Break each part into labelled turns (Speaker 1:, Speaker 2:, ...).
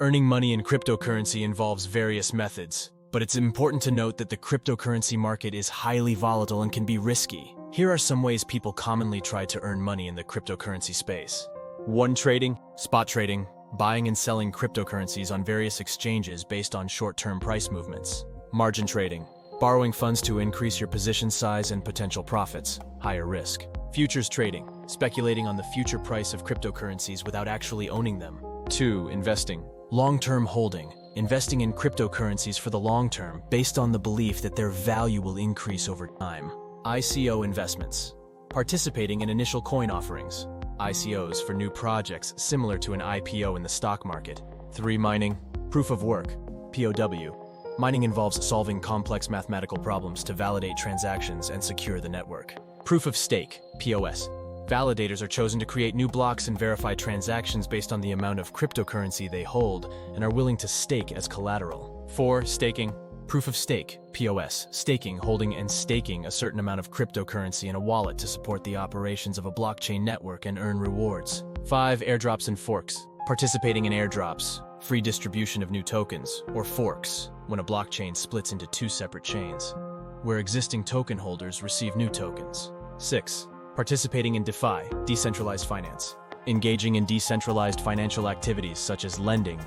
Speaker 1: Earning money in cryptocurrency involves various methods, but it's important to note that the cryptocurrency market is highly volatile and can be risky. Here are some ways people commonly try to earn money in the cryptocurrency space. 1. Trading, spot trading, buying and selling cryptocurrencies on various exchanges based on short-term price movements. Margin trading, borrowing funds to increase your position size and potential profits, higher risk. Futures trading, speculating on the future price of cryptocurrencies without actually owning them. 2. Investing, long-term holding, investing in cryptocurrencies for the long term based on the belief that their value will increase over time. ICO investments, participating in initial coin offerings, ICOs for new projects similar to an IPO in the stock market. 3. Mining, proof of work, POW. Mining involves solving complex mathematical problems to validate transactions and secure the network. Proof of stake, POS. Validators are chosen to create new blocks and verify transactions based on the amount of cryptocurrency they hold and are willing to stake as collateral. 4. Staking, proof of stake, POS. Staking, holding and staking a certain amount of cryptocurrency in a wallet to support the operations of a blockchain network and earn rewards. 5. Airdrops and forks, participating in airdrops, free distribution of new tokens, or forks, when a blockchain splits into 2 separate chains, where existing token holders receive new tokens. 6. Participating in DeFi, decentralized finance, engaging in decentralized financial activities such as lending,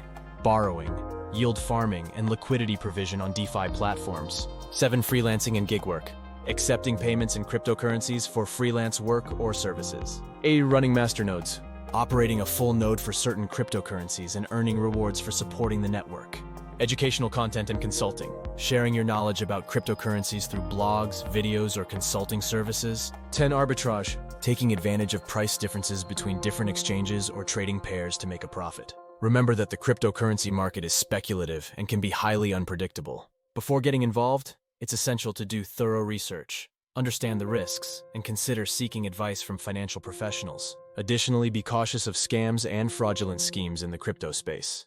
Speaker 1: borrowing, yield farming, and liquidity provision on DeFi platforms. 7. Freelancing and gig work, accepting payments in cryptocurrencies for freelance work or services. 8. Running masternodes, operating a full node for certain cryptocurrencies and earning rewards for supporting the network. Educational content and consulting, sharing your knowledge about cryptocurrencies through blogs, videos, or consulting services. 10. Arbitrage, taking advantage of price differences between different exchanges or trading pairs to make a profit. Remember that the cryptocurrency market is speculative and can be highly unpredictable. Before getting involved, it's essential to do thorough research, understand the risks, and consider seeking advice from financial professionals. Additionally, be cautious of scams and fraudulent schemes in the crypto space.